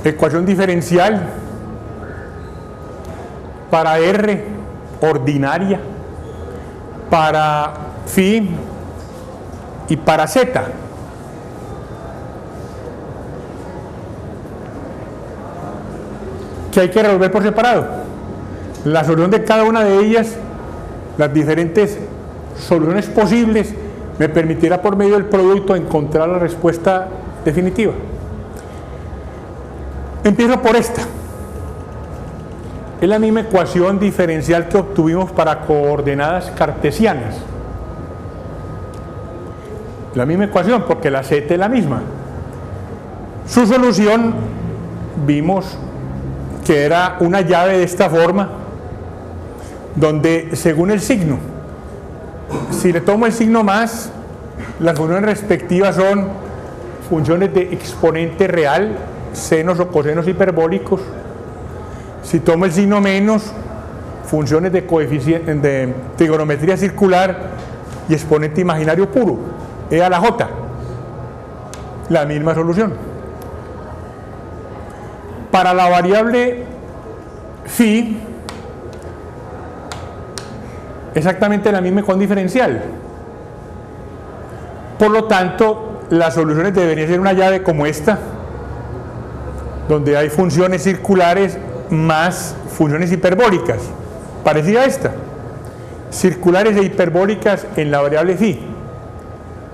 ecuación diferencial para R ordinaria, para phi y para z. Que hay que resolver por separado. La solución de cada una de ellas, las diferentes soluciones posibles, me permitirá por medio del producto encontrar la respuesta definitiva. Empiezo por esta. Es la misma ecuación diferencial que obtuvimos para coordenadas cartesianas. La misma ecuación, porque la z es la misma. Su solución, vimos que era una llave de esta forma, donde según el signo, si le tomo el signo más, las funciones respectivas son funciones de exponente real, senos o cosenos hiperbólicos. Si tomo el signo menos, funciones de coeficiente de trigonometría circular y exponente imaginario puro, e a la j, la misma solución. Para la variable phi, exactamente la misma con diferencial. Por lo tanto, las soluciones deberían ser una llave como esta, donde hay funciones circulares más funciones hiperbólicas, parecida a esta, circulares e hiperbólicas en la variable phi,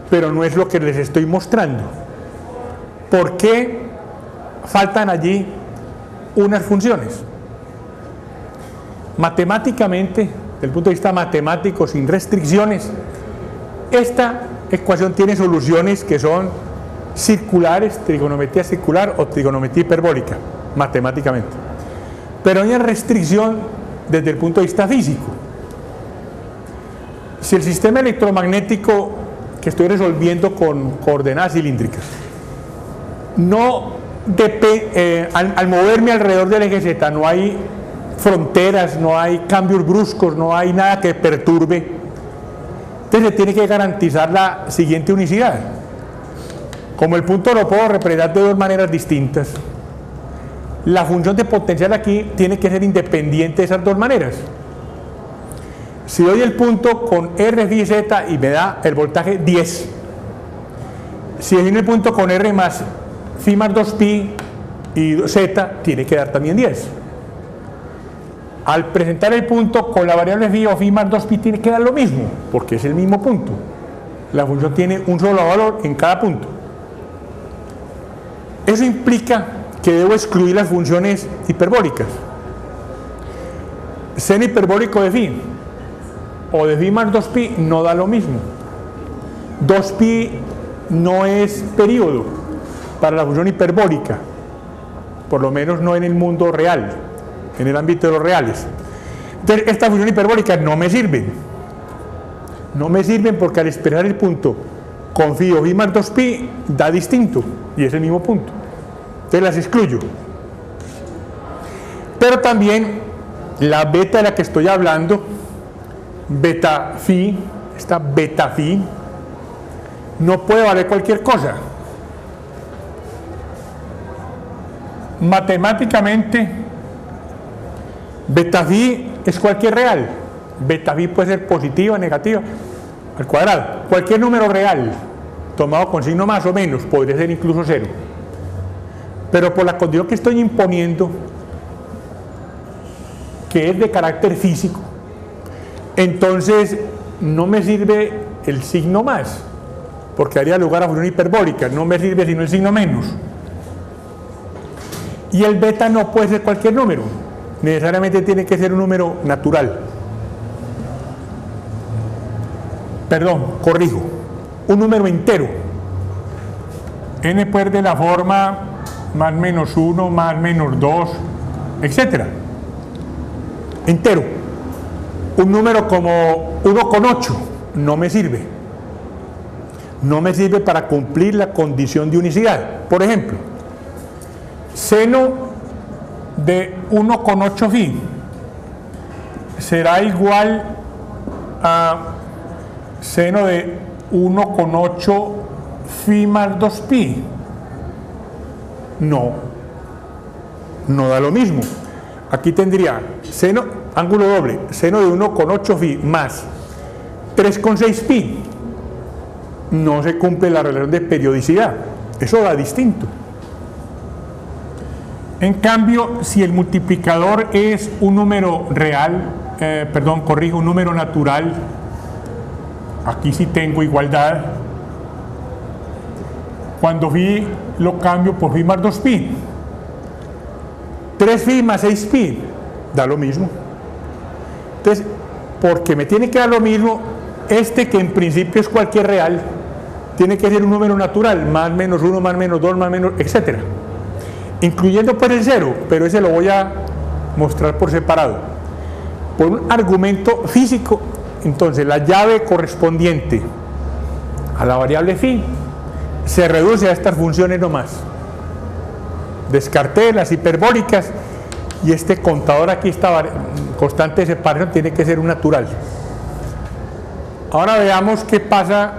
pero no es lo que les estoy mostrando. ¿Por qué faltan allí unas funciones? Matemáticamente, desde el punto de vista matemático, sin restricciones, esta ecuación tiene soluciones que son circulares, trigonometría circular o trigonometría hiperbólica, matemáticamente. Pero hay una restricción desde el punto de vista físico. Si el sistema electromagnético que estoy resolviendo con coordenadas cilíndricas, al moverme alrededor del eje Z no hay fronteras, no hay cambios bruscos, no hay nada que perturbe, entonces se tiene que garantizar la siguiente unicidad. Como el punto lo puedo representar de dos maneras distintas, la función de potencial aquí tiene que ser independiente de esas dos maneras. Si doy el punto con R phi z y me da el voltaje 10, si doy el punto con R más phi más 2pi y z, tiene que dar también 10. Al presentar el punto con la variable phi o phi más 2pi tiene que dar lo mismo, porque es el mismo punto. La función tiene un solo valor en cada punto. Eso implica que debo excluir las funciones hiperbólicas. Seno hiperbólico de phi o de phi más 2pi no da lo mismo. 2pi no es período para la función hiperbólica, por lo menos no en el mundo real, en el ámbito de los reales. Entonces, esta función hiperbólica no me sirven. No me sirven porque al expresar el punto con phi o phi más 2pi da distinto y es el mismo punto. Entonces las excluyo. Pero también la beta de la que estoy hablando, beta phi, esta beta phi, no puede valer cualquier cosa. Matemáticamente, beta phi es cualquier real. Beta phi puede ser positiva, negativa, al cuadrado. Cualquier número real, tomado con signo más o menos, podría ser incluso cero. Pero por la condición que estoy imponiendo, que es de carácter físico, entonces no me sirve el signo más, porque daría lugar a función hiperbólica. No me sirve sino el signo menos. Y el beta no puede ser cualquier número, necesariamente tiene que ser un número natural. Perdón, corrijo, un número entero. N puede ser de la forma más menos 1, más menos 2, etc. Entero. Un número como 1,8 no me sirve. No me sirve para cumplir la condición de unicidad. Por ejemplo, seno de 1,8 phi será igual a seno de 1,8 phi más 2pi. No, no da lo mismo. Aquí tendría seno, ángulo doble, seno de 1,8 phi más 3,6 pi. No se cumple la relación de periodicidad. Eso da distinto. En cambio, si el multiplicador es un número real, un número natural, aquí sí tengo igualdad. Cuando phi lo cambio por phi más 2 pi. 3 phi más 6 pi da lo mismo. Entonces, porque me tiene que dar lo mismo, que en principio es cualquier real, tiene que ser un número natural, más menos 1, más menos 2, más menos, etc. Incluyendo pues el 0, pero ese lo voy a mostrar por separado. Por un argumento físico, entonces la llave correspondiente a la variable phi se reduce a estas funciones nomás. Descarté las hiperbólicas y este contador aquí, esta constante de separación, tiene que ser un natural. Ahora veamos qué pasa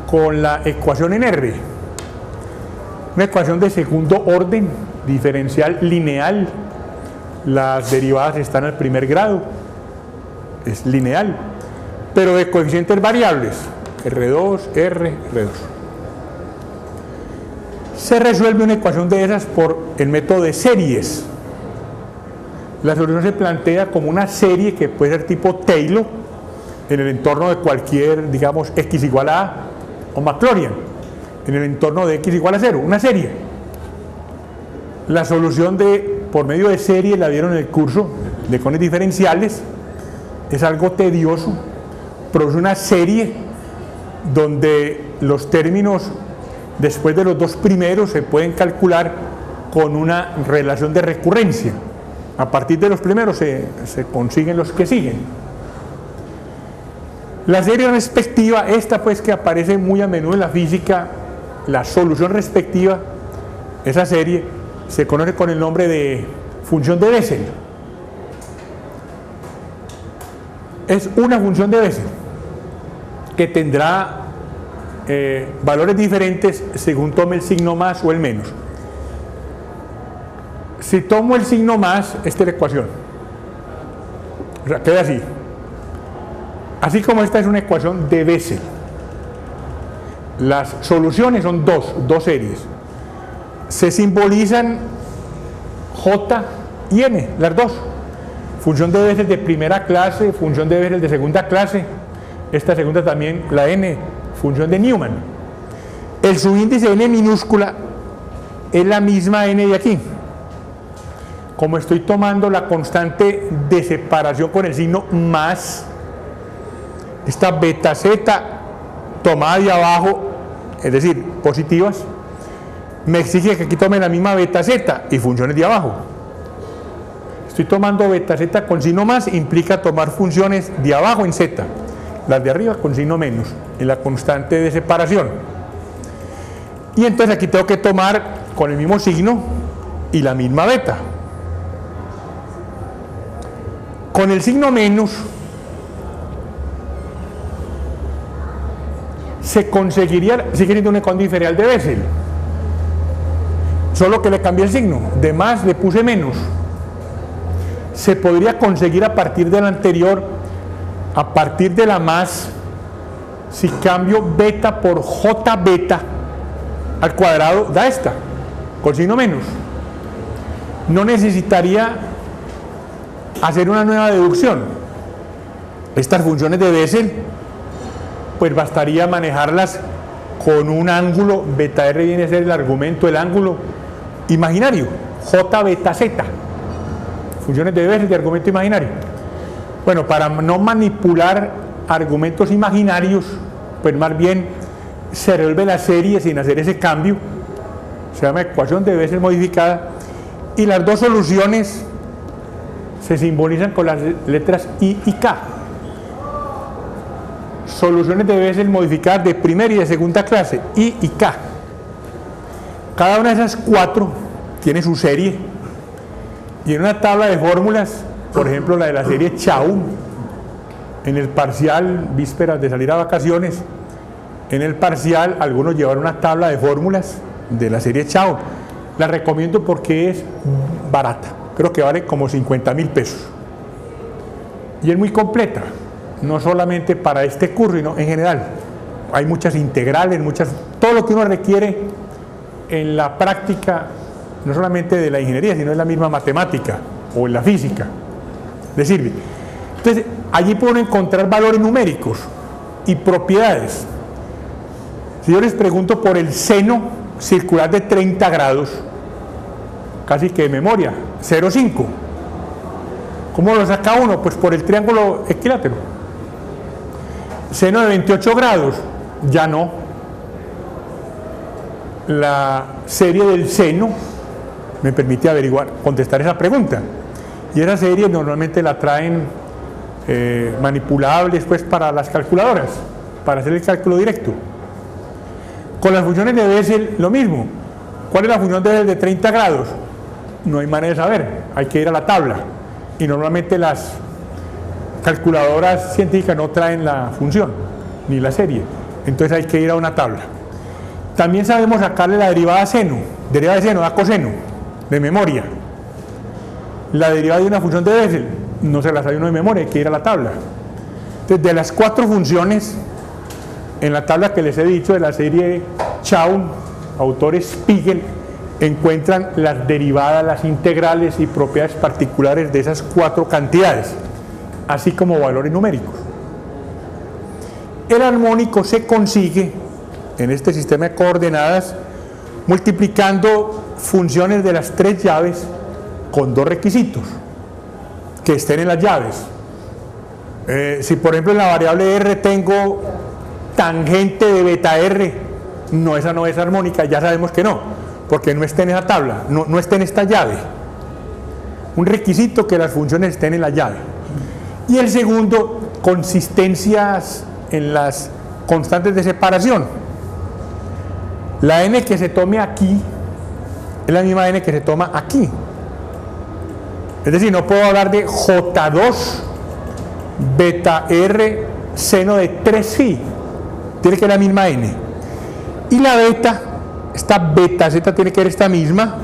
con la ecuación en R. Una ecuación de segundo orden, diferencial lineal. Las derivadas están al primer grado, es lineal, pero de coeficientes variables, R2, R2. Se resuelve una ecuación de esas por el método de series. La solución se plantea como una serie que puede ser tipo Taylor en el entorno de cualquier, digamos, x igual a A, o Maclaurin en el entorno de x igual a 0, una serie. La solución por medio de serie la vieron en el curso de ecuaciones diferenciales. Es algo tedioso, pero es una serie donde los términos después de los dos primeros se pueden calcular con una relación de recurrencia. A partir de los primeros se consiguen los que siguen. La serie respectiva, esta pues que aparece muy a menudo en la física, la solución respectiva, esa serie se conoce con el nombre de función de Bessel. Es una función de Bessel que tendrá valores diferentes según tome el signo más o el menos. Si tomo el signo más, esta es la ecuación. O sea, queda así. Así como esta es una ecuación de Bessel. Las soluciones son dos series. Se simbolizan J y N, las dos. Función de Bessel de primera clase, función de Bessel de segunda clase. Esta segunda también, la N, función de Newman. El subíndice N minúscula es la misma N de aquí. Como estoy tomando la constante de separación con el signo más, esta beta z tomada de abajo, es decir, positivas, me exige que aquí tome la misma beta z y funciones de abajo. Estoy tomando beta z con signo más, implica tomar funciones de abajo en z, las de arriba con signo menos, en la constante de separación. Y entonces aquí tengo que tomar con el mismo signo y la misma beta. Con el signo menos se conseguiría, sigue siendo una ecuación diferencial de Bessel, solo que le cambié el signo, de más le puse menos. Se podría conseguir a partir de la anterior, a partir de la más, si cambio beta por j beta al cuadrado, da esta, con signo menos. No necesitaría hacer una nueva deducción. Estas funciones de Bessel, pues bastaría manejarlas con un ángulo, beta r viene a ser el argumento del ángulo imaginario, j beta z, funciones de Bessel de argumento imaginario. Bueno, para no manipular argumentos imaginarios, pues más bien se resuelve la serie sin hacer ese cambio, se llama ecuación de Bessel modificada, y las dos soluciones se simbolizan con las letras I y K. Soluciones de Bessel modificadas de primera y de segunda clase, I y K. Cada una de esas cuatro tiene su serie, y en una tabla de fórmulas, por ejemplo la de la serie Chau, en el parcial, vísperas de salir a vacaciones, en el parcial algunos llevaron una tabla de fórmulas de la serie Chau, La recomiendo porque es barata, creo que vale como 50.000 pesos. Y es muy completa, no solamente para este curso, sino en general. Hay muchas integrales, todo lo que uno requiere en la práctica, no solamente de la ingeniería, sino en la misma matemática o en la física, le sirve. Entonces, allí pueden encontrar valores numéricos y propiedades. Si yo les pregunto por el seno circular de 30 grados, casi que de memoria, 0,5. ¿Cómo lo saca uno? Pues por el triángulo equilátero. Seno de 28 grados, ya no. La serie del seno me permite contestar esa pregunta. Y esa serie normalmente la traen manipulables pues para las calculadoras, para hacer el cálculo directo. Con las funciones de Bessel lo mismo. ¿Cuál es la función de Bessel de 30 grados? No hay manera de saber, hay que ir a la tabla. Y normalmente las calculadoras científicas no traen la función, ni la serie. Entonces hay que ir a una tabla. También sabemos sacarle la derivada de seno da coseno, de memoria. La derivada de una función de Bessel, no se la sabe uno de memoria, hay que ir a la tabla. Entonces, de las 4 funciones, en la tabla que les he dicho de la serie Chow, autor Spiegel, encuentran las derivadas, las integrales y propiedades particulares de esas 4 cantidades, así como valores numéricos. El armónico se consigue en este sistema de coordenadas multiplicando funciones de las 3 llaves con 2 requisitos que estén en las llaves. Si por ejemplo en la variable r tengo tangente de beta r, no, esa no es armónica, ya sabemos que no, porque no está en esa tabla, no está en esta llave. Un requisito que las funciones estén en la llave. Y el segundo, consistencias en las constantes de separación. La n que se tome aquí es la misma n que se toma aquí. Es decir, no puedo hablar de J2 beta R seno de 3 phi, tiene que ser la misma n. Y la beta, esta beta z tiene que ser esta misma.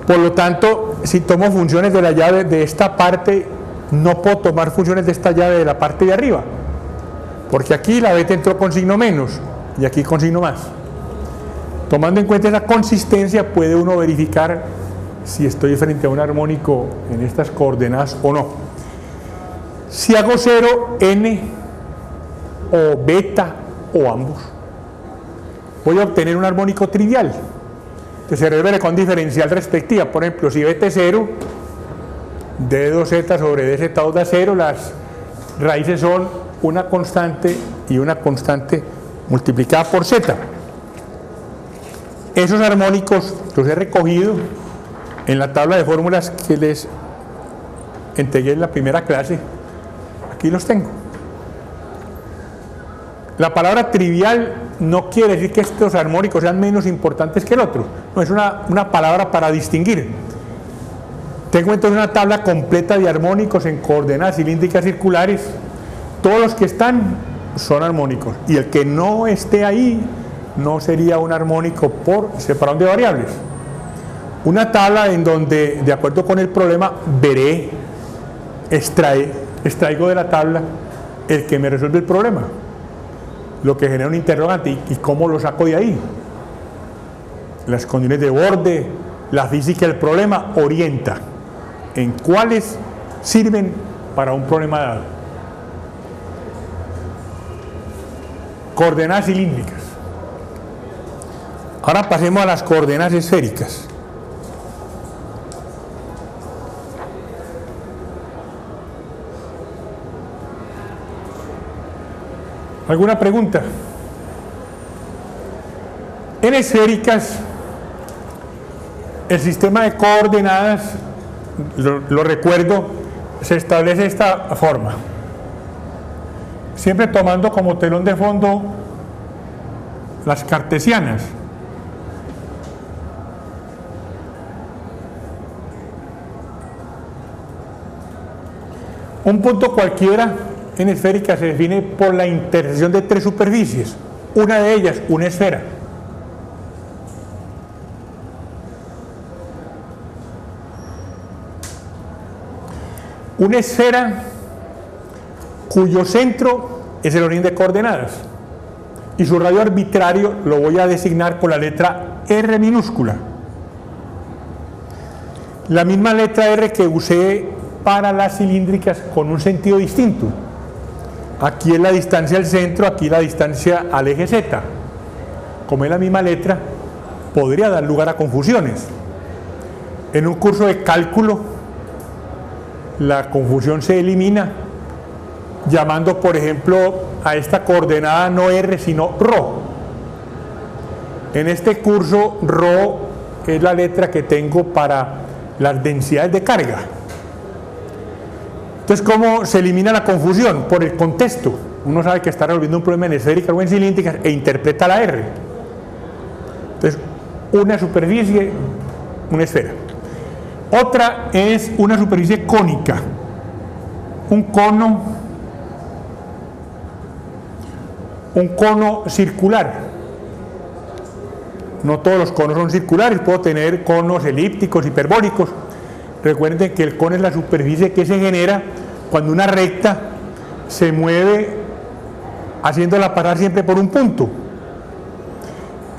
Por lo tanto, si tomo funciones de la llave de esta parte, no puedo tomar funciones de esta llave de la parte de arriba, porque aquí la beta entró con signo menos y aquí con signo más. Tomando en cuenta esa consistencia, puede uno verificar si estoy frente a un armónico en estas coordenadas o no. Si hago 0, n o beta o ambos, voy a obtener un armónico trivial. Entonces se resuelve con diferencial respectiva. Por ejemplo, si beta es 0, d2z sobre dz2 da 0, las raíces son una constante y una constante multiplicada por z. Esos armónicos los he recogido en la tabla de fórmulas que les entregué en la primera clase. Aquí los tengo. La palabra trivial no quiere decir que estos armónicos sean menos importantes que el otro. No, es una palabra para distinguir. Tengo entonces una tabla completa de armónicos en coordenadas cilíndricas circulares. Todos los que están son armónicos. Y el que no esté ahí no sería un armónico por separación de variables. Una tabla en donde, de acuerdo con el problema, veré, extraigo de la tabla el que me resuelve el problema, lo que genera un interrogante. ¿Y cómo lo saco de ahí? Las condiciones de borde, la física del problema orienta en cuáles sirven para un problema dado. Coordenadas cilíndricas. Ahora pasemos a las coordenadas esféricas. ¿Alguna pregunta? En esféricas, el sistema de coordenadas, lo recuerdo, se establece de esta forma. Siempre tomando como telón de fondo las cartesianas. Un punto cualquiera en esférica se define por la intersección de 3 superficies, una de ellas una esfera. una esfera cuyo centro es el origen de coordenadas y su radio arbitrario lo voy a designar con la letra R minúscula. La misma letra R que usé para las cilíndricas con un sentido distinto. Aquí es la distancia al centro, aquí la distancia al eje Z. Como es la misma letra, podría dar lugar a confusiones. En un curso de cálculo, la confusión se elimina llamando, por ejemplo, a esta coordenada no R, sino ρ. En este curso, ρ es la letra que tengo para las densidades de carga. Entonces, ¿cómo se elimina la confusión? Por el contexto. Uno sabe que está resolviendo un problema en esféricas o en cilíndricas e interpreta la R. Entonces, una superficie, una esfera. Otra es una superficie cónica, un cono circular. No todos los conos son circulares, puedo tener conos elípticos, hiperbólicos. Recuerden que el cono es la superficie que se genera cuando una recta se mueve haciéndola parar siempre por un punto.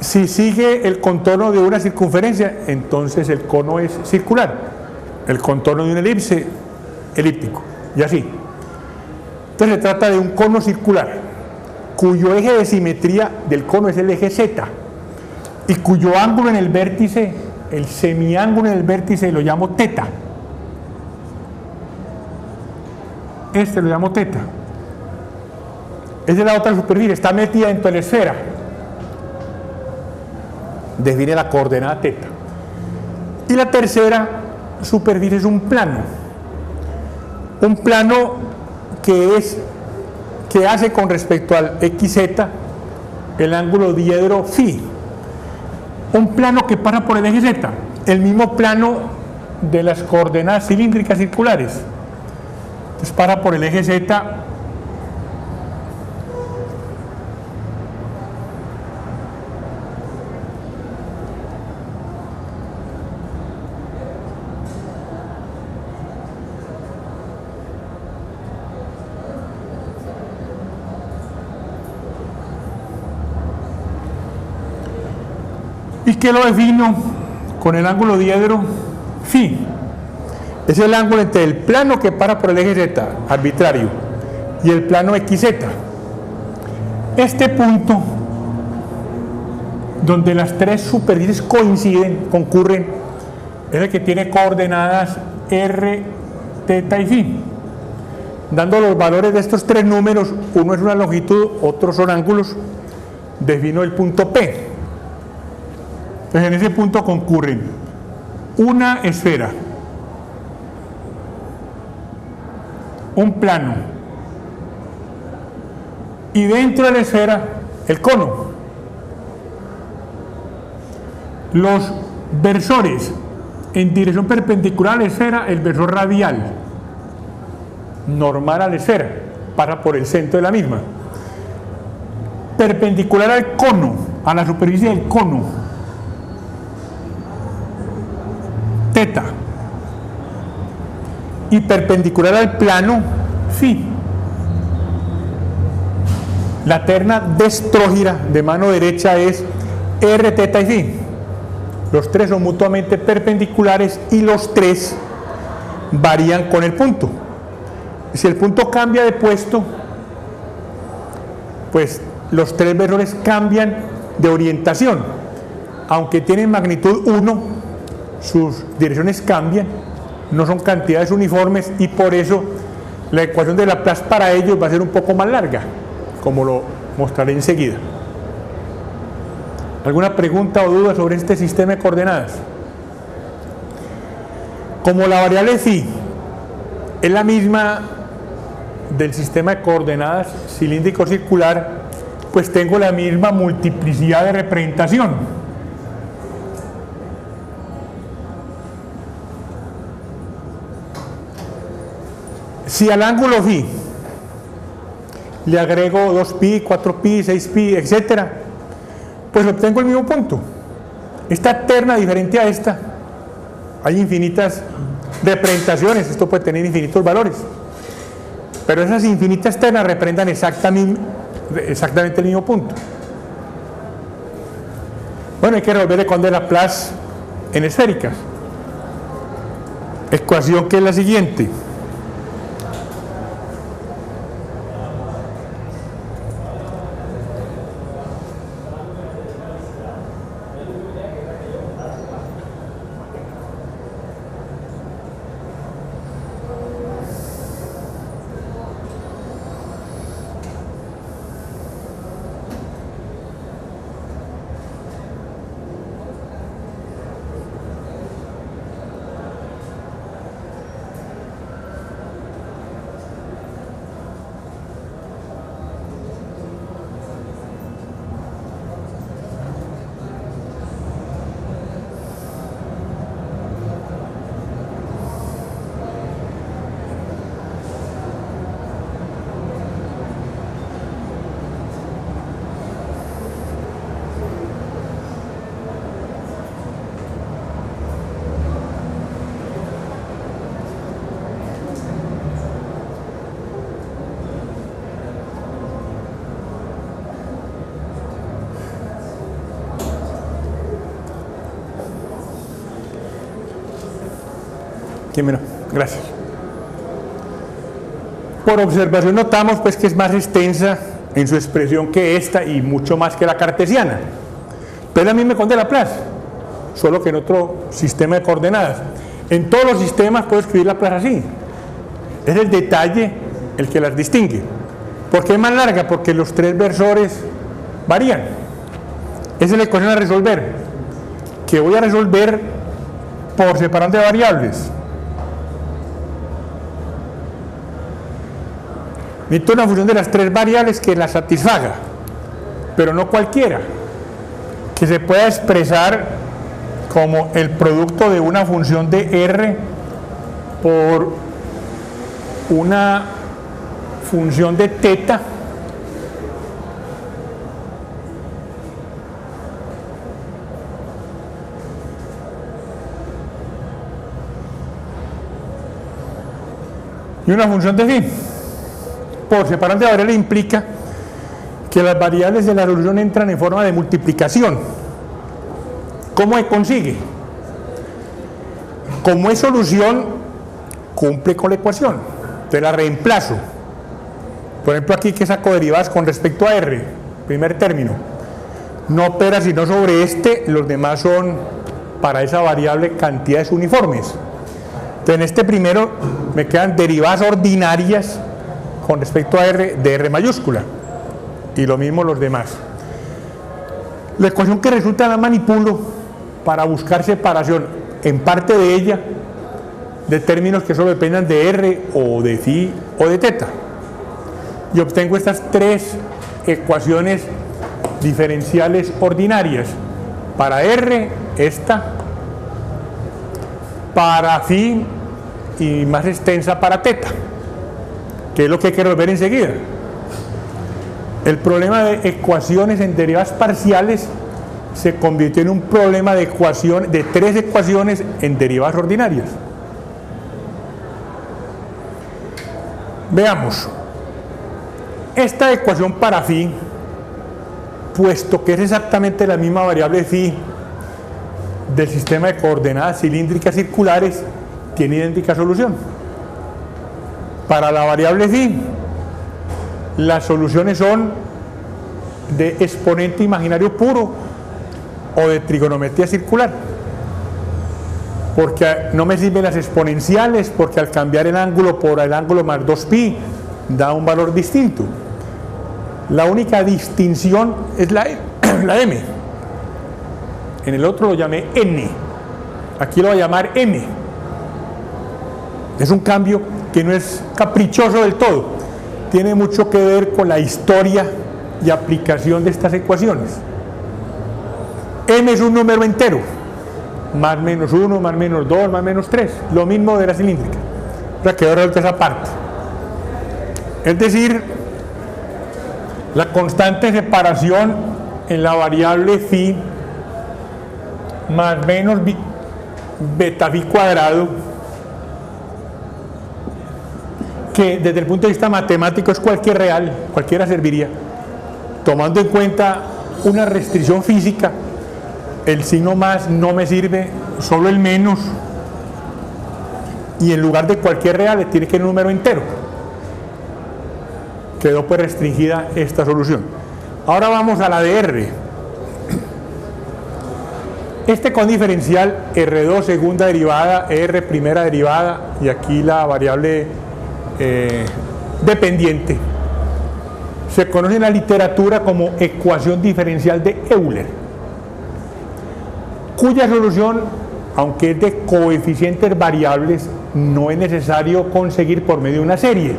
Si sigue el contorno de una circunferencia, entonces el cono es circular. El contorno de una elipse, elíptico, y así. Entonces se trata de un cono circular, cuyo eje de simetría del cono es el eje Z, y cuyo ángulo en el vértice, el semiángulo en el vértice, lo llamo teta. Este lo llamo teta. Esa es la otra superficie, está metida dentro de la esfera. Define la coordenada teta. Y la tercera superficie es un plano. Un plano que hace con respecto al XZ el ángulo diedro φ. Un plano que pasa por el eje Z, el mismo plano de las coordenadas cilíndricas circulares. Entonces para por el eje Z. ¿Y qué lo defino? Con el ángulo diedro φ. Es el ángulo entre el plano que para por el eje Z, arbitrario, y el plano XZ. Este punto, donde las tres superficies coinciden, concurren, es el que tiene coordenadas R, θ y φ. Dando los valores de estos tres números, uno es una longitud, otros son ángulos, defino el punto P. Entonces en ese punto concurren una esfera, un plano y dentro de la esfera el cono. Los versores en dirección perpendicular a la esfera, el versor radial normal a la esfera pasa por el centro de la misma, perpendicular al cono, a la superficie del cono, teta, y perpendicular al plano φ. La terna destrógira de mano derecha es R, θ y φ. Los tres son mutuamente perpendiculares y los tres varían con el punto. Si el punto cambia de puesto, pues los tres versores cambian de orientación. Aunque tienen magnitud 1, sus direcciones cambian, no son cantidades uniformes y por eso la ecuación de Laplace para ellos va a ser un poco más larga, como lo mostraré enseguida. ¿Alguna pregunta o duda sobre este sistema de coordenadas? Como la variable phi es la misma del sistema de coordenadas cilíndrico circular, pues tengo la misma multiplicidad de representación. Si al ángulo phi le agrego 2π, 4π, 6π, etc., pues obtengo el mismo punto. Esta terna diferente a esta, hay infinitas representaciones, esto puede tener infinitos valores, pero esas infinitas ternas representan exactamente el mismo punto. Bueno, hay que resolver el conde de Laplace en esféricas. Ecuación que es la siguiente. ¿Quién menos? Gracias. Por observación notamos pues que es más extensa en su expresión que esta y mucho más que la cartesiana. Pero es la misma conde de Laplace, solo que en otro sistema de coordenadas. En todos los sistemas puedo escribir Laplace así. Es el detalle el que las distingue. ¿Por qué es más larga? Porque los tres versores varían. Esa es la ecuación a resolver, que voy a resolver por separante de variables. Necesito una función de las tres variables que la satisfaga, pero no cualquiera, que se pueda expresar como el producto de una función de R por una función de teta y una función de phi. Por separante de variables implica que las variables de la solución entran en forma de multiplicación. ¿Cómo se consigue? Como es solución, cumple con la ecuación. Entonces la reemplazo. Por ejemplo, aquí que saco derivadas con respecto a R, primer término. No opera sino sobre este, los demás son para esa variable cantidades uniformes. Entonces en este primero me quedan derivadas ordinarias con respecto a R de R mayúscula, y lo mismo los demás. La ecuación que resulta la manipulo para buscar separación en parte de ella de términos que solo dependan de R o de phi o de teta, y obtengo estas tres ecuaciones diferenciales ordinarias. Para R, esta, para phi y más extensa para teta, que es lo que hay que resolver enseguida. El problema de ecuaciones en derivadas parciales se convirtió en un problema de tres ecuaciones en derivadas ordinarias. Veamos. Esta ecuación para phi, puesto que es exactamente la misma variable phi del sistema de coordenadas cilíndricas circulares, tiene idéntica solución. Para la variable phi, las soluciones son de exponente imaginario puro o de trigonometría circular, porque no me sirven las exponenciales, porque al cambiar el ángulo por el ángulo más 2pi da un valor distinto. La única distinción es la m. En el otro lo llamé n, aquí lo voy a llamar m. Es un cambio que no es caprichoso del todo, tiene mucho que ver con la historia y aplicación de estas ecuaciones. M es un número entero, más menos 1, más menos 2, más menos 3, lo mismo de la cilíndrica. Para que resuelta esa parte. Es decir, la constante de separación en la variable phi más menos beta phi cuadrado que desde el punto de vista matemático es cualquier real, cualquiera serviría, tomando en cuenta una restricción física, el signo más no me sirve, solo el menos, y en lugar de cualquier real le tiene que ir un número entero. Quedó pues restringida esta solución. Ahora vamos a la de R. Este condiferencial R2 segunda derivada, R primera derivada, y aquí la variable dependiente, se conoce en la literatura como ecuación diferencial de Euler, cuya solución, aunque es de coeficientes variables, no es necesario conseguir por medio de una serie.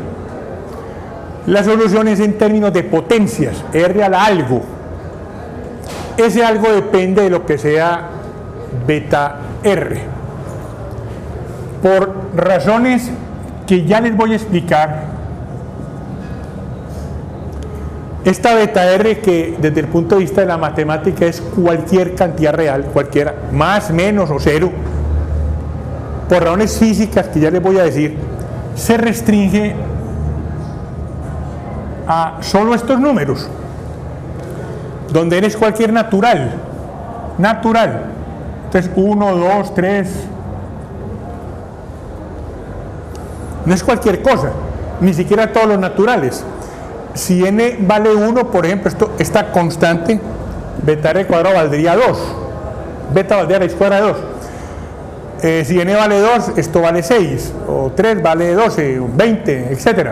La solución es en términos de potencias, R a la algo. Ese algo depende de lo que sea beta R. Por razones que ya les voy a explicar, esta beta R, que desde el punto de vista de la matemática es cualquier cantidad real, cualquiera, más, menos o cero, por razones físicas que ya les voy a decir, se restringe a solo estos números, donde n es cualquier natural. Entonces 1, 2, 3, no es cualquier cosa, ni siquiera todos los naturales. Si n vale 1, por ejemplo, esta constante, beta r cuadrado valdría 2, beta valdría raíz cuadrada de 2. Si n vale 2, esto vale 6, o 3 vale 12, 20, etc.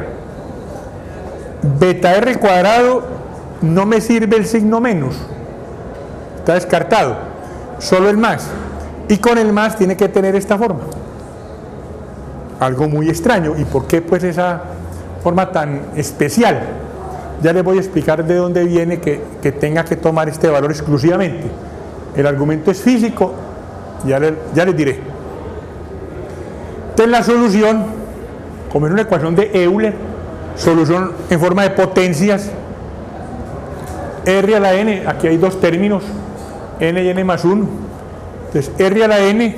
Beta r cuadrado no me sirve el signo menos, está descartado, solo el más, y con el más tiene que tener esta forma, algo muy extraño. ¿Y por qué pues esa forma tan especial? Ya les voy a explicar de dónde viene que tenga que tomar este valor exclusivamente. El argumento es físico, ya les diré. Entonces la solución, como es una ecuación de Euler, solución en forma de potencias, R a la n, aquí hay dos términos, n y n más 1. Entonces R a la n,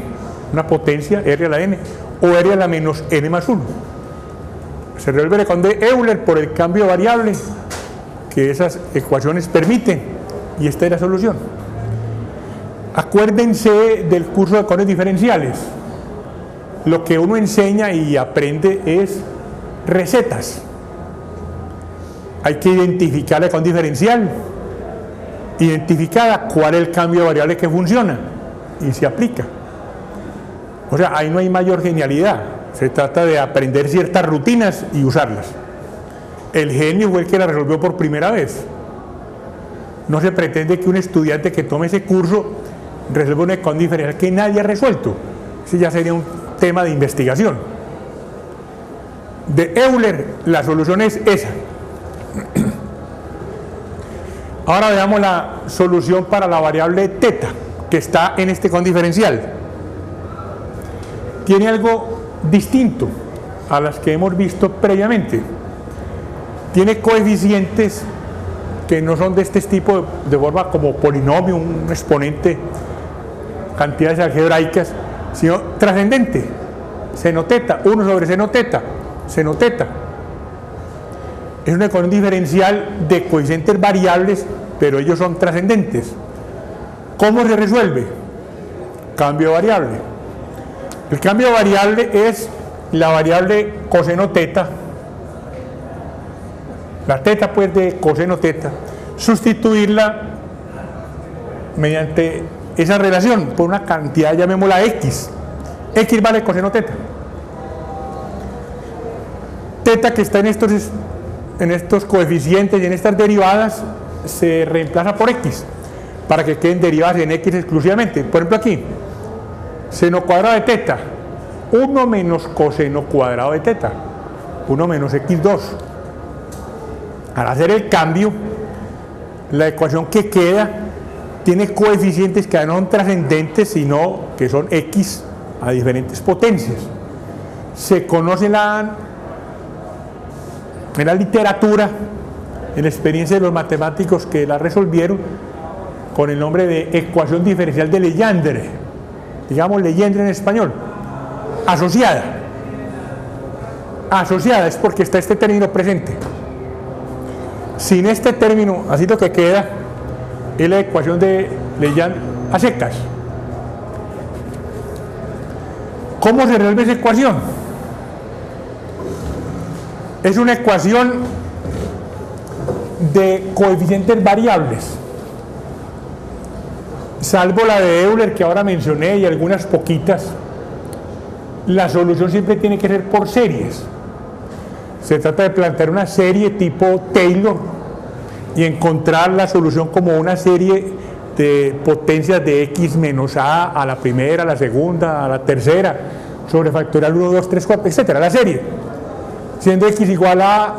una potencia, R a la n, o R a la menos n más 1. Se resuelve la ecuación de Euler por el cambio de variable que esas ecuaciones permiten, y esta es la solución. Acuérdense del curso de ecuaciones diferenciales. Lo que uno enseña y aprende es recetas. Hay que identificar la ecuación diferencial, identificada cuál es el cambio de variable que funciona y se aplica. O sea, ahí no hay mayor genialidad, se trata de aprender ciertas rutinas y usarlas. El genio fue el que la resolvió por primera vez. No se pretende que un estudiante que tome ese curso resuelva una ecuación diferencial que nadie ha resuelto. Ese ya sería un tema de investigación. De Euler, la solución es esa. Ahora veamos la solución para la variable teta, que está en este condiferencial. Tiene algo distinto a las que hemos visto previamente. Tiene coeficientes que no son de este tipo, de forma como polinomio, un exponente, cantidades algebraicas, sino trascendente, seno teta, 1 sobre seno teta, seno teta. Es una ecuación diferencial de coeficientes variables, pero ellos son trascendentes. ¿Cómo se resuelve? Cambio de variable. El cambio de variable es la variable coseno teta, la teta pues de coseno teta, sustituirla mediante esa relación por una cantidad, llamémosla x. X vale coseno teta. Teta, que está en estos coeficientes y en estas derivadas, se reemplaza por x para que queden derivadas en x exclusivamente. Por ejemplo, aquí seno cuadrado de teta, 1 menos coseno cuadrado de teta, 1 menos x2. Al hacer el cambio, la ecuación que queda tiene coeficientes que no son trascendentes, sino que son x a diferentes potencias. Se conoce en la literatura, en la experiencia de los matemáticos que la resolvieron, con el nombre de ecuación diferencial de Legendre, digamos Legendre en español, asociada. asociada es porque está este término presente. Sin este término, así lo que queda es la ecuación de Legendre a secas. ¿Cómo se resuelve esa ecuación? Es una ecuación de coeficientes variables, salvo la de Euler que ahora mencioné y algunas poquitas. La solución siempre tiene que ser por series. Se trata de plantear una serie tipo Taylor y encontrar la solución como una serie de potencias de x menos a la primera, a la segunda, a la tercera, sobre factorial 1, 2, 3, 4, etcétera, la serie, siendo x igual a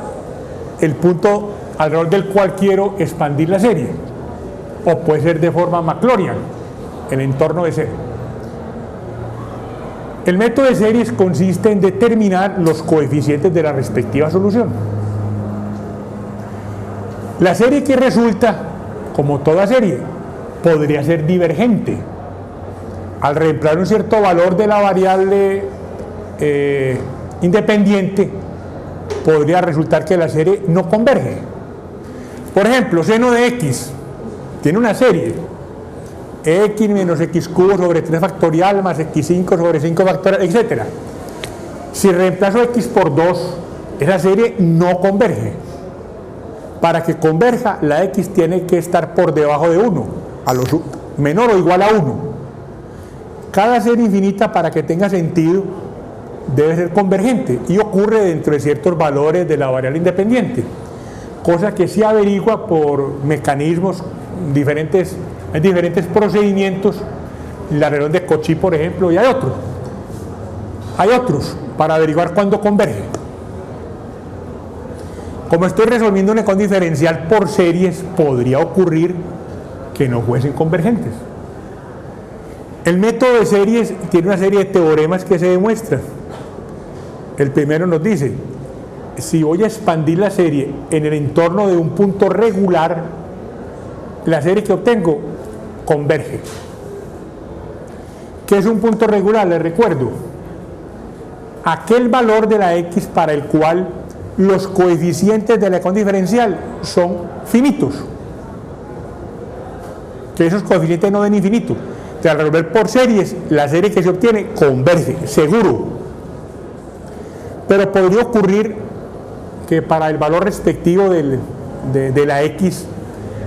el punto alrededor del cual quiero expandir la serie, o puede ser de forma Maclaurin, el entorno de cero. El método de series consiste en determinar los coeficientes de la respectiva solución. La serie que resulta, como toda serie, podría ser divergente. Al reemplazar un cierto valor de la variable independiente, podría resultar que la serie no converge. Por ejemplo, seno de x tiene una serie, x menos x cubo sobre 3 factorial más x5 sobre 5 factorial, etc. Si reemplazo x por 2, esa serie no converge. Para que converja, la x tiene que estar por debajo de 1, a lo menor o igual a 1. Cada serie infinita, para que tenga sentido, debe ser convergente y ocurre dentro de ciertos valores de la variable independiente, cosa que se averigua por mecanismos diferentes, en diferentes procedimientos, la reunión de Cauchy, por ejemplo, y hay otros para averiguar cuándo converge. Como estoy resolviendo una ecuación diferencial por series, podría ocurrir que no fuesen convergentes. El método de series tiene una serie de teoremas que se demuestran. El primero nos dice, si voy a expandir la serie en el entorno de un punto regular, la serie que obtengo converge. ¿Qué es un punto regular? Les recuerdo, aquel valor de la x para el cual los coeficientes de la ecuación diferencial son finitos, que esos coeficientes no den infinito. Entonces, al resolver por series, la serie que se obtiene converge, seguro. Pero podría ocurrir que para el valor respectivo de la x,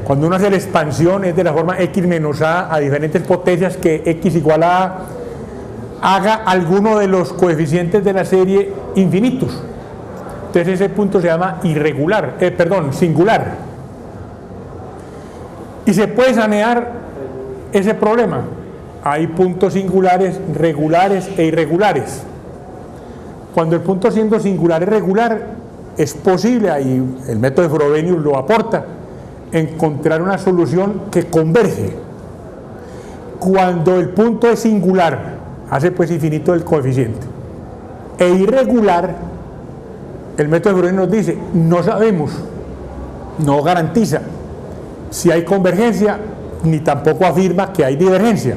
cuando uno hace la expansión es de la forma x menos a diferentes potencias, que x igual a haga alguno de los coeficientes de la serie infinitos. Entonces ese punto se llama singular. Y se puede sanear ese problema. Hay puntos singulares, regulares e irregulares. Cuando el punto siendo singular es regular, es posible, ahí el método de Frobenius lo aporta, encontrar una solución que converge. Cuando el punto es singular, hace pues infinito el coeficiente, e irregular, el método de Frobenius nos dice, no sabemos, no garantiza si hay convergencia, ni tampoco afirma que hay divergencia.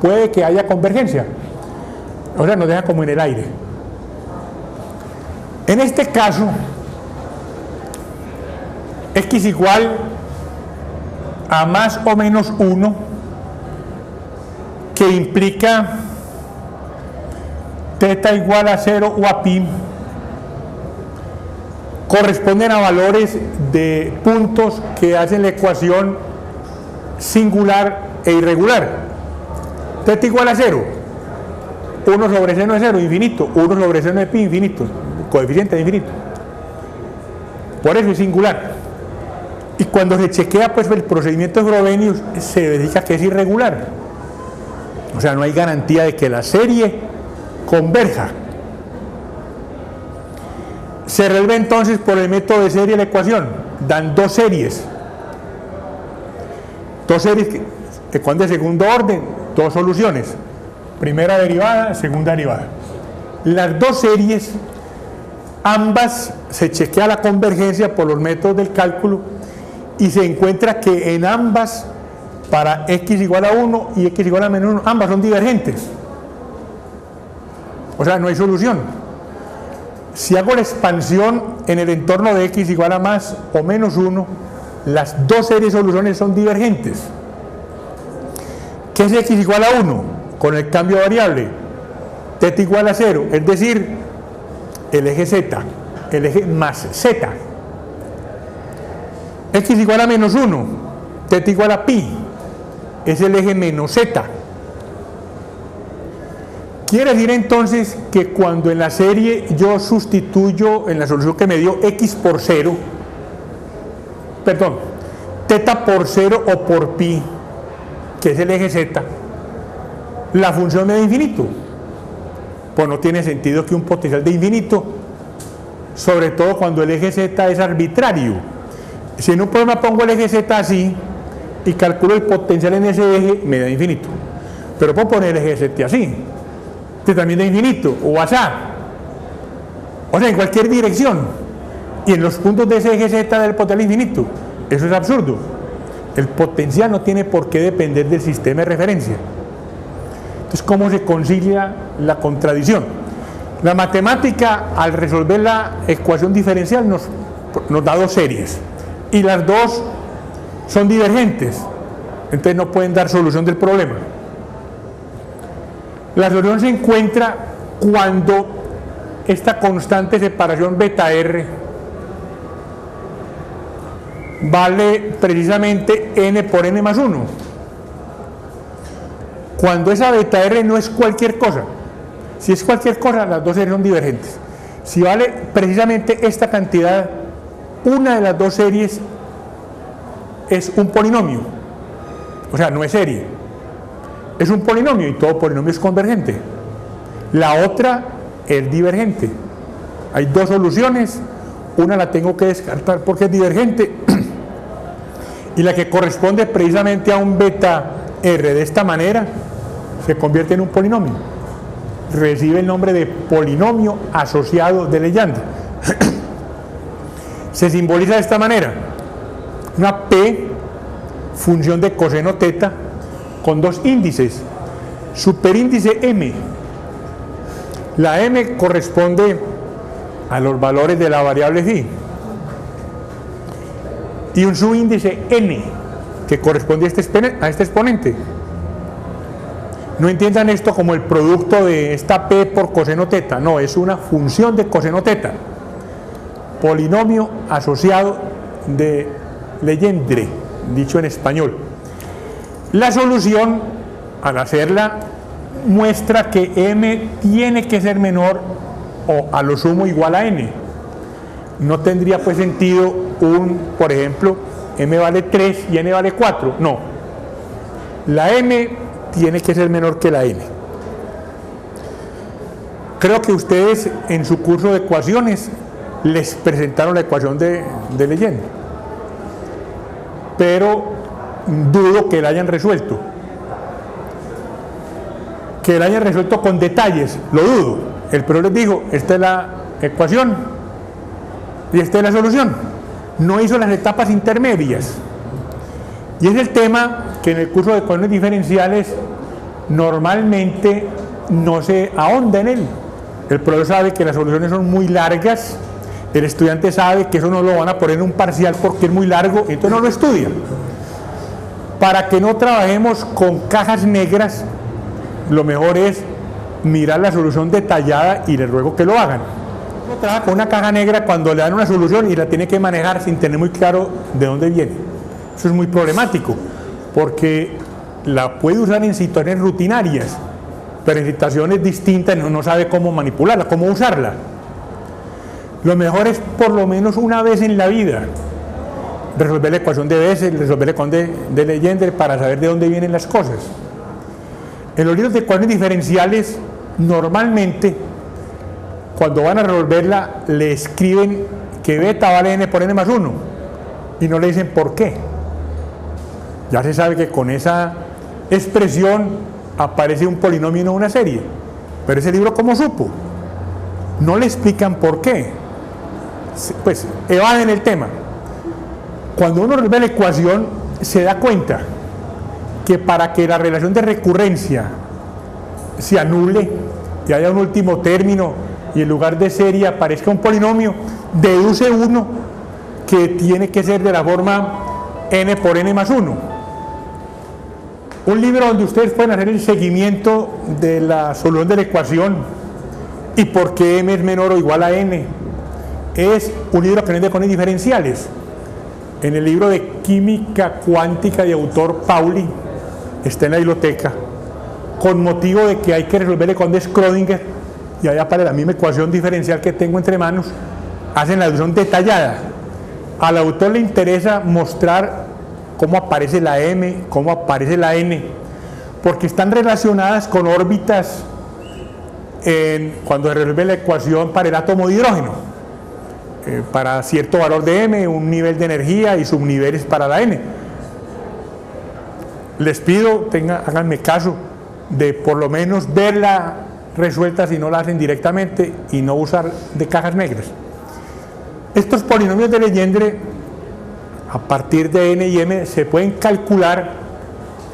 Puede que haya convergencia, o sea, nos deja como en el aire. En este caso, x igual a más o menos 1, que implica θ igual a 0 o a pi, corresponden a valores de puntos que hacen la ecuación singular e irregular. θ igual a 0, 1 sobre seno de 0, infinito, 1 sobre seno de pi, infinito, coeficiente de infinito. Por eso es singular. Y cuando se chequea pues el procedimiento de Frobenius, se verifica que es irregular. O sea, no hay garantía de que la serie converja. Se resuelve entonces por el método de serie la ecuación. Dan dos series ecuación de segundo orden, dos soluciones, primera derivada, segunda derivada. Las dos series, ambas se chequea la convergencia por los métodos del cálculo y se encuentra que en ambas, para x igual a 1 y x igual a menos 1, ambas son divergentes. O sea, no hay solución. Si hago la expansión en el entorno de x igual a más o menos 1, las dos series de soluciones son divergentes. ¿Qué es x igual a 1? Con el cambio de variable, θ igual a 0, es decir, el eje z, el eje más z. X igual a menos 1, θ igual a pi, es el eje menos z. Quiere decir entonces que cuando en la serie yo sustituyo en la solución que me dio x por 0, perdón, θ por 0 o por pi, que es el eje z, la función me da infinito. Pues no tiene sentido que un potencial de infinito, sobre todo cuando el eje z es arbitrario. Si en un problema pongo el eje z así y calculo el potencial en ese eje, me da infinito. Pero puedo poner el eje z así, que también da infinito, o así, o sea, en cualquier dirección, y en los puntos de ese eje z del potencial infinito. Eso es absurdo. El potencial no tiene por qué depender del sistema de referencia. Entonces, ¿cómo se concilia la contradicción? La matemática, al resolver la ecuación diferencial, nos da dos series, y las dos son divergentes, entonces no pueden dar solución del problema. La solución se encuentra cuando esta constante de separación beta r vale precisamente n por n más 1. Cuando esa beta r no es cualquier cosa. Si es cualquier cosa, las dos series son divergentes. Si vale precisamente esta cantidad, una de las dos series es un polinomio, o sea, no es serie, es un polinomio, y todo polinomio es convergente. La otra es divergente. Hay dos soluciones, una la tengo que descartar porque es divergente, y la que corresponde precisamente a un beta r de esta manera se convierte en un polinomio, recibe el nombre de polinomio asociado de Legendre. Se simboliza de esta manera: una p, función de coseno θ, con dos índices, superíndice m. La m corresponde a los valores de la variable phi, y un subíndice n, que corresponde a este exponente. No entiendan esto como el producto de esta p por coseno θ, no, es una función de coseno θ, polinomio asociado de Legendre, dicho en español. La solución, al hacerla, muestra que m tiene que ser menor o a lo sumo igual a n. No tendría pues sentido por ejemplo, m vale 3 y n vale 4, no. La m tiene que ser menor que la n. Creo que ustedes en su curso de ecuaciones les presentaron la ecuación de Legendre, pero dudo que la hayan resuelto. Que la hayan resuelto con detalles, lo dudo. El profesor les dijo, esta es la ecuación y esta es la solución. No hizo las etapas intermedias. Y es el tema que en el curso de ecuaciones diferenciales normalmente no se ahonda en él. El profesor sabe que las soluciones son muy largas, el estudiante sabe que eso no lo van a poner en un parcial porque es muy largo, entonces no lo estudia. Para que no trabajemos con cajas negras, lo mejor es mirar la solución detallada, y les ruego que lo hagan. Uno trabaja con una caja negra cuando le dan una solución y la tiene que manejar sin tener muy claro de dónde viene. Eso es muy problemático, porque la puede usar en situaciones rutinarias, pero en situaciones distintas no sabe cómo manipularla, cómo usarla. Lo mejor es por lo menos una vez en la vida resolver la ecuación de Bessel, resolver la ecuación de Legendre, para saber de dónde vienen las cosas. En los libros de ecuaciones diferenciales, normalmente cuando van a resolverla le escriben que beta vale n por n más 1 y no le dicen por qué. Ya se sabe que con esa expresión aparece un polinomio y no una serie, pero ese libro, ¿cómo supo? No le explican por qué, pues evaden el tema. Cuando uno resuelve la ecuación se da cuenta que para que la relación de recurrencia se anule y haya un último término y en lugar de serie aparezca un polinomio, deduce uno que tiene que ser de la forma n por n más 1. Un libro donde ustedes pueden hacer el seguimiento de la solución de la ecuación y por qué m es menor o igual a n. Es un libro que no es de ecuaciones diferenciales. En el libro de Química Cuántica de autor Pauli, está en la biblioteca, con motivo de que hay que resolver la ecuación de Schrödinger, y allá para la misma ecuación diferencial que tengo entre manos, hacen la deducción detallada. Al autor le interesa mostrar cómo aparece la m, cómo aparece la n, porque están relacionadas con órbitas cuando se resuelve la ecuación para el átomo de hidrógeno. Para cierto valor de m, un nivel de energía y subniveles para la n. Les pido, háganme caso de por lo menos verla resuelta si no la hacen directamente y no usar de cajas negras. Estos polinomios de Legendre, a partir de n y m, se pueden calcular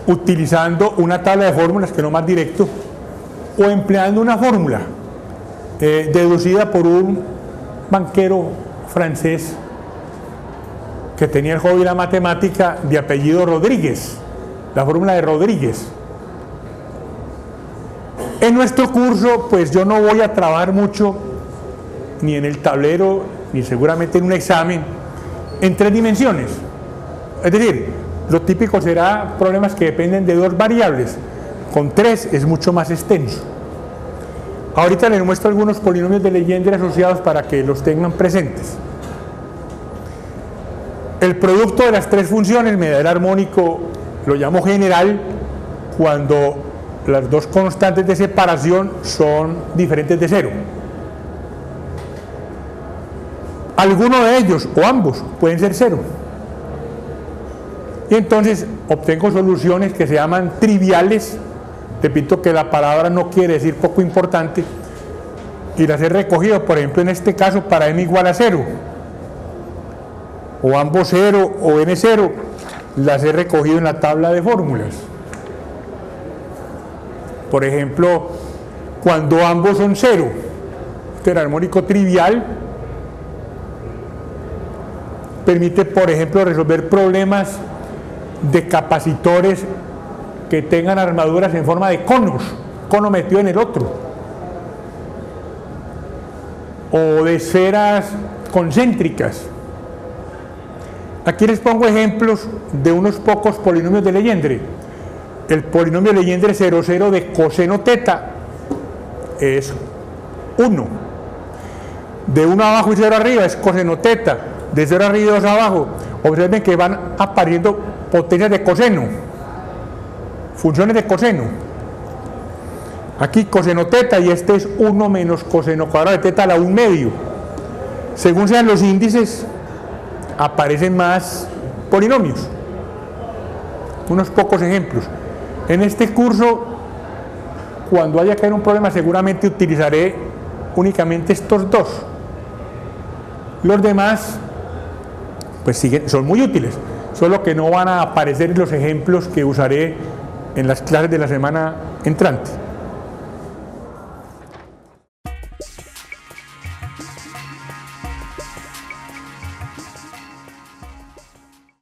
utilizando una tabla de fórmulas, que no más directo, o empleando una fórmula deducida por un banquero francés que tenía el hobby de la matemática de apellido Rodríguez, la fórmula de Rodríguez. En nuestro curso, pues yo no voy a trabajar mucho, ni en el tablero, ni seguramente en un examen, en 3 dimensiones. Es decir, lo típico será problemas que dependen de 2 variables. Con 3 es mucho más extenso. Ahorita les muestro algunos polinomios de Legendre asociados para que los tengan presentes. El producto de las 3 funciones me da el armónico, lo llamo general, cuando las 2 constantes de separación son diferentes de 0. Alguno de ellos, o ambos, pueden ser 0. Y entonces obtengo soluciones que se llaman triviales. Repito que la palabra no quiere decir poco importante, y las he recogido, por ejemplo, en este caso, para m igual a 0, o ambos 0 o n 0, las he recogido en la tabla de fórmulas. Por ejemplo, cuando ambos son 0, el armónico trivial permite, por ejemplo, resolver problemas de capacitores que tengan armaduras en forma de conos, cono metido en el otro, o de esferas concéntricas. Aquí les pongo ejemplos de unos pocos polinomios de Legendre. El polinomio de Legendre 0,0 de coseno teta es 1. De 1 abajo y 0 arriba es coseno teta. De 0 arriba y 2 abajo, observen que van apareciendo potencias de coseno, funciones de coseno. Aquí coseno teta, y este es 1 menos coseno cuadrado de teta a la 1 medio. Según sean los índices, aparecen más polinomios. Unos pocos ejemplos. En este curso, cuando haya que hacer un problema, seguramente utilizaré únicamente estos 2. Los demás, pues son muy útiles, solo que no van a aparecer en los ejemplos que usaré en las clases de la semana entrante.